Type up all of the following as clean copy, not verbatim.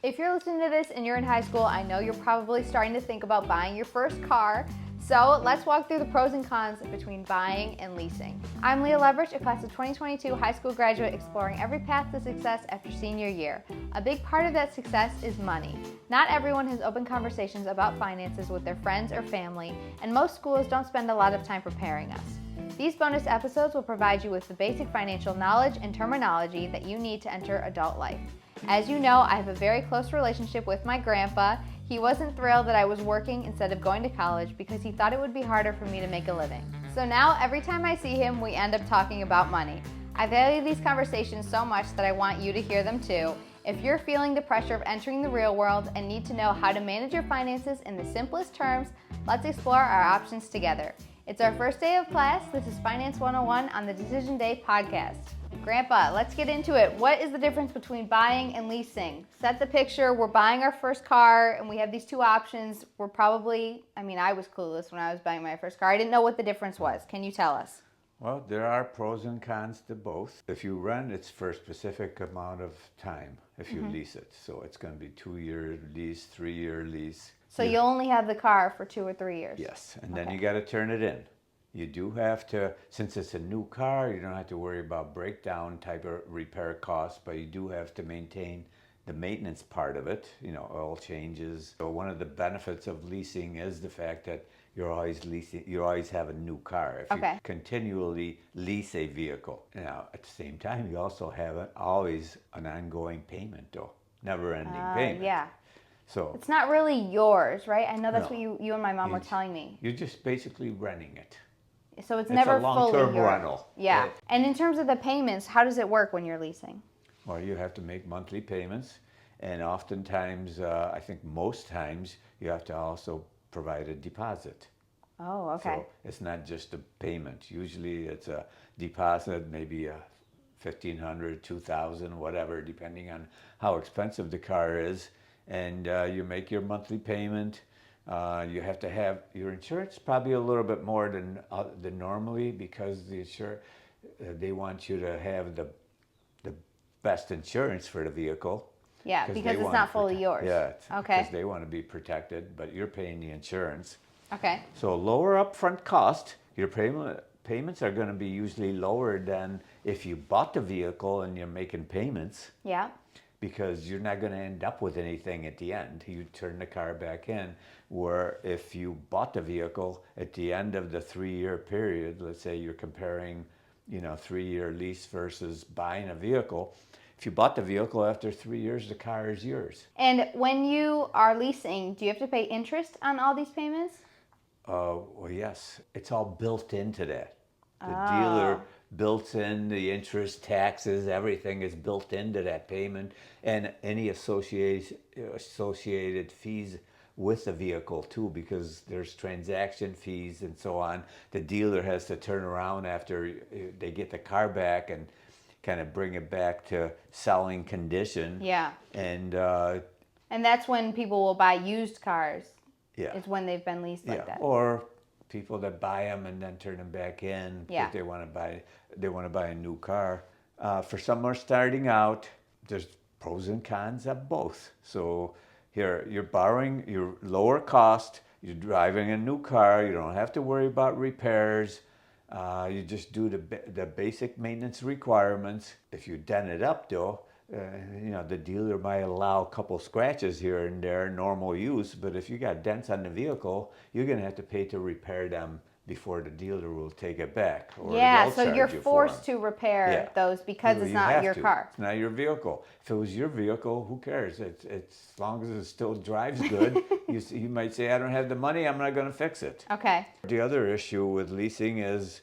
If you're listening to this and you're in high school, I know you're probably starting to think about buying your first car. So let's walk through the pros and cons between buying and leasing. I'm Leah Leverich, a class of 2022 high school graduate exploring every path to success after senior year. A big part of that success is money. Not everyone has open conversations about finances with their friends or family, and most schools don't spend a lot of time preparing us. These bonus episodes will provide you with the basic financial knowledge and terminology that you need to enter adult life. As you know, I have a very close relationship with my grandpa. He wasn't thrilled that I was working instead of going to college because he thought it would be harder for me to make a living. So now every time I see him, we end up talking about money. I value these conversations so much that I want you to hear them too. If you're feeling the pressure of entering the real world and need to know how to manage your finances in the simplest terms, let's explore our options together. It's our first day of class. This is Finance 101 on the Decision Day podcast. Grandpa, let's get into it. What is the difference between buying and leasing? Set the picture. We're buying our first car and we have these two options. I was clueless when I was buying my first car. I didn't know what the difference was. Can you tell us? Well, there are pros and cons to both. If you rent, it's for a specific amount of time if you lease it. So it's going to be 2-year lease, 3-year lease. So you only have the car for 2 or 3 years? Yes, and then you got to turn it in. You do have to, since it's a new car, you don't have to worry about breakdown type of repair costs, but you do have to maintain the maintenance part of it, oil changes. So one of the benefits of leasing is the fact that you're always leasing, you always have a new car. If you continually lease a vehicle. Now, at the same time, you also have always an ongoing payment though, never-ending payment. Yeah. So it's not really yours, right? I know that's what you and my mom were telling me. You're just basically renting it. So it's never a long-term fully yours. rental. Yeah. And in terms of the payments, how does it work when you're leasing? Well, you have to make monthly payments, and oftentimes, I think most times, you have to also provide a deposit. Oh, okay. So it's not just a payment. Usually it's a deposit, maybe a $1,500, $2,000, whatever, depending on how expensive the car is. And you make your monthly payment. You have to have your insurance probably a little bit more than normally, because they want you to have the best insurance for the vehicle. Yeah, because it's not fully yours. Yeah, okay. Because they want to be protected, but you're paying the insurance. Okay. So lower upfront cost, your payments are going to be usually lower than if you bought the vehicle and you're making payments. Yeah. Because you're not going to end up with anything at the end. You turn the car back in, where if you bought the vehicle at the end of the 3-year period, let's say you're comparing, 3-year lease versus buying a vehicle. If you bought the vehicle after 3 years, the car is yours. And when you are leasing, do you have to pay interest on all these payments? Well, yes. It's all built into that. The dealer built in the interest, taxes, everything is built into that payment, and any associated fees with the vehicle too, because there's transaction fees and so on. The dealer has to turn around after they get the car back and kind of bring it back to selling condition. Yeah. And that's when people will buy used cars. Yeah. It's when they've been leased like that. Or people that buy them and then turn them back in because they want to buy a new car. For someone starting out, there's pros and cons of both. So here you're borrowing, you're lower cost, you're driving a new car, you don't have to worry about repairs. You just do the basic maintenance requirements. If you dent it up though, the dealer might allow a couple scratches here and there, normal use, but if you got dents on the vehicle, you're going to have to pay to repair them before the dealer will take it back. Or so you're forced to repair those because it's not your car. It's not your vehicle. If it was your vehicle, who cares? It's as long as it still drives good. You might say, I don't have the money, I'm not going to fix it. Okay. The other issue with leasing is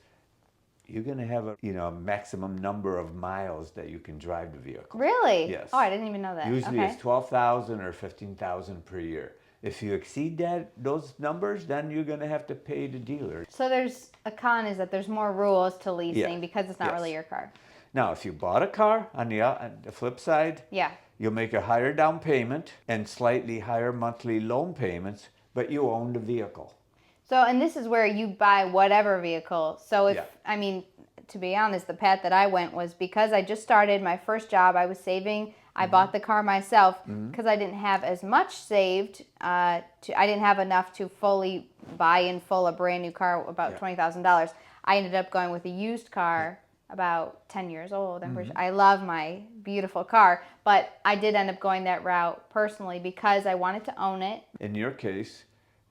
you're going to have a maximum number of miles that you can drive the vehicle. Really? Yes. Oh, I didn't even know that. Usually it's 12,000 or 15,000 per year. If you exceed those numbers, then you're going to have to pay the dealer. So there's a con is that there's more rules to leasing because it's not really your car. Now, if you bought a car, on the flip side, you'll make a higher down payment and slightly higher monthly loan payments, but you own the vehicle. So, and this is where you buy whatever vehicle. So to be honest, the path that I went was because I just started my first job. I was saving. I bought the car myself because I didn't have as much saved. I didn't have enough to fully buy in full a brand new car, about $20,000. I ended up going with a used car, about 10 years old. I love my beautiful car, but I did end up going that route personally because I wanted to own it. In your case,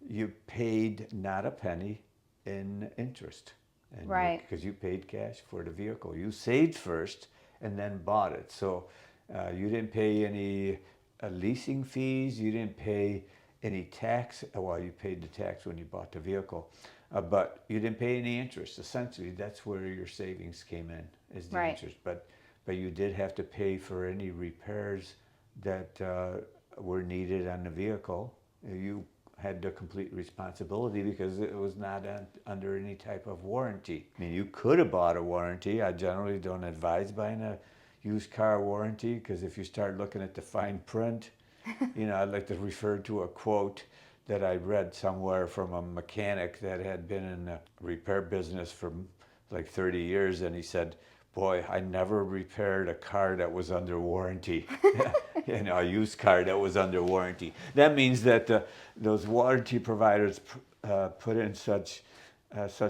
you paid not a penny in interest. And right. Because you paid cash for the vehicle. You saved first and then bought it. So you didn't pay any leasing fees. You didn't pay any tax. Well, you paid the tax when you bought the vehicle. But you didn't pay any interest. Essentially, that's where your savings came in, is the interest. But you did have to pay for any repairs that were needed on the vehicle. You had the complete responsibility because it was not under any type of warranty. I mean, you could have bought a warranty. I generally don't advise buying a used car warranty because if you start looking at the fine print, I'd like to refer to a quote that I read somewhere from a mechanic that had been in the repair business for like 30 years, and he said, "Boy, I never repaired a car that was under warranty." A used car that was under warranty. That means that those warranty providers put in such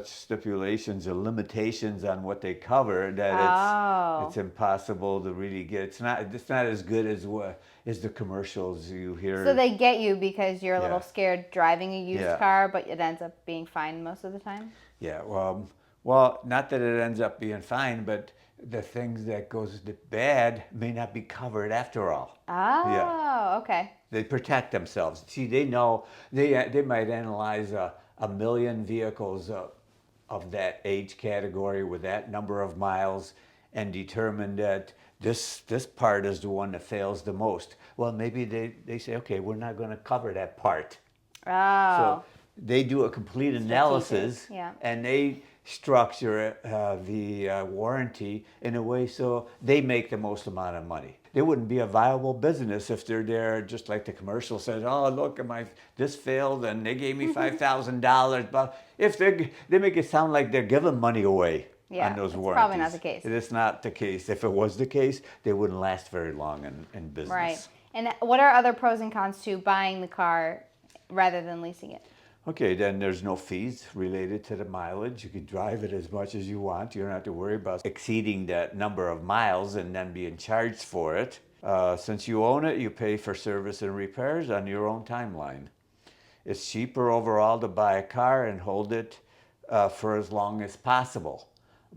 stipulations or limitations on what they cover that it's impossible to really get. It's not as good as the commercials you hear. So they get you because you're a little scared driving a used car, but it ends up being fine most of the time. Yeah. Well, not that it ends up being fine, but the things that goes bad may not be covered after all. Oh, okay. They protect themselves. See, they know they might analyze a million vehicles of that age category with that number of miles and determine that this part is the one that fails the most. Well, maybe they say, okay, we're not going to cover that part. Oh. So they do a complete analysis and they structure the warranty in a way so they make the most amount of money. They wouldn't be a viable business if they're there just like the commercial says, "Oh, look, this failed and they gave me $5,000." But if they make it sound like they're giving money away on those warranties. Probably not the case. It is not the case. If it was the case, they wouldn't last very long in business. Right. And what are other pros and cons to buying the car rather than leasing it? Okay, then there's no fees related to the mileage. You can drive it as much as you want. You don't have to worry about exceeding that number of miles and then being charged for it. Since you own it, you pay for service and repairs on your own timeline. It's cheaper overall to buy a car and hold it for as long as possible.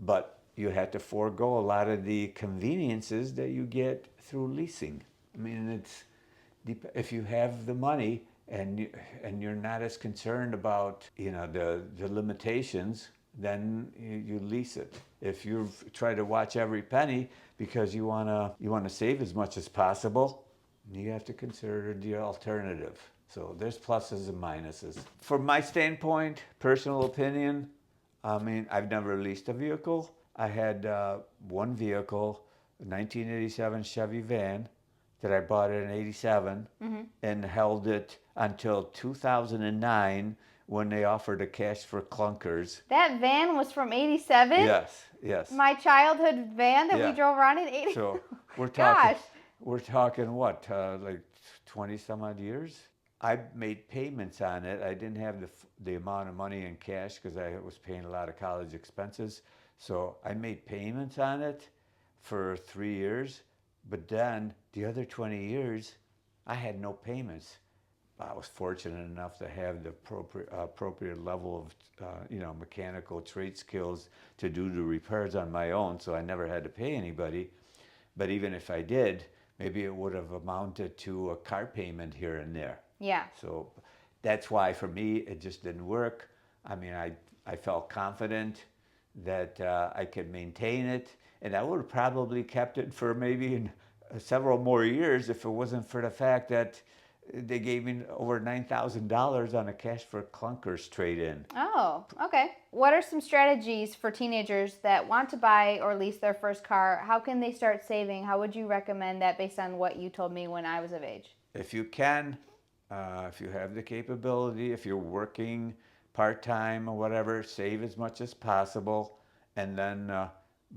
But you have to forego a lot of the conveniences that you get through leasing. I mean, if you have the money, and you're not as concerned about the limitations, then you lease it. If you try to watch every penny because you wanna save as much as possible, you have to consider the alternative. So there's pluses and minuses. From my standpoint, personal opinion, I mean, I've never leased a vehicle. I had one vehicle, a 1987 Chevy van, that I bought in '87 and held it until 2009 when they offered a cash for clunkers. That van was from '87? Yes. My childhood van that we drove around in '87? So we're talking what, like 20 some odd years? I made payments on it. I didn't have the amount of money in cash because I was paying a lot of college expenses. So I made payments on it for 3 years. But then the other 20 years, I had no payments. I was fortunate enough to have the appropriate level of mechanical trade skills to do the repairs on my own, so I never had to pay anybody. But even if I did, maybe it would have amounted to a car payment here and there. Yeah. So that's why for me it just didn't work. I mean, I felt confident that I could maintain it, and I would have probably kept it for maybe several more years if it wasn't for the fact that they gave me over $9,000 on a cash for clunkers trade-in. Oh, okay. What are some strategies for teenagers that want to buy or lease their first car? How can they start saving? How would you recommend that based on what you told me when I was of age? If you can, if you have the capability, if you're working part-time or whatever, save as much as possible, and then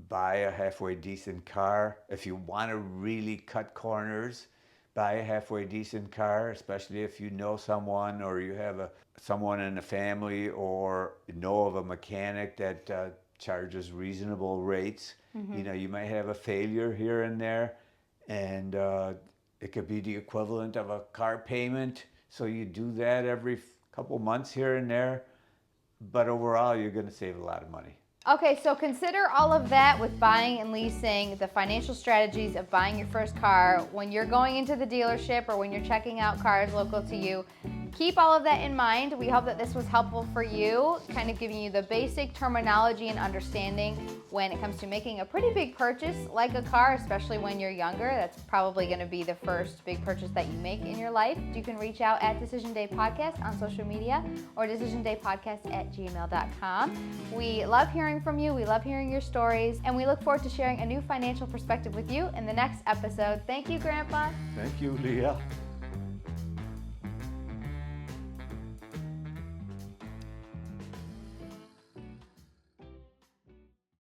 buy a halfway decent car. If you want to really cut corners, buy a halfway decent car, especially if you know someone or you have someone in the family or know of a mechanic that charges reasonable rates. Mm-hmm. You might have a failure here and there, and it could be the equivalent of a car payment. So you do that every couple months here and there, but overall you're going to save a lot of money. Okay, so consider all of that with buying and leasing, the financial strategies of buying your first car. When you're going into the dealership or when you're checking out cars local to you, keep all of that in mind. We hope that this was helpful for you, kind of giving you the basic terminology and understanding when it comes to making a pretty big purchase like a car, especially when you're younger. That's probably going to be the first big purchase that you make in your life. You can reach out at Decision Day Podcast on social media or decisiondaypodcast@gmail.com. We love hearing from you. We love hearing your stories, and we look forward to sharing a new financial perspective with you in the next episode. Thank you, Grandpa. Thank you, Leah.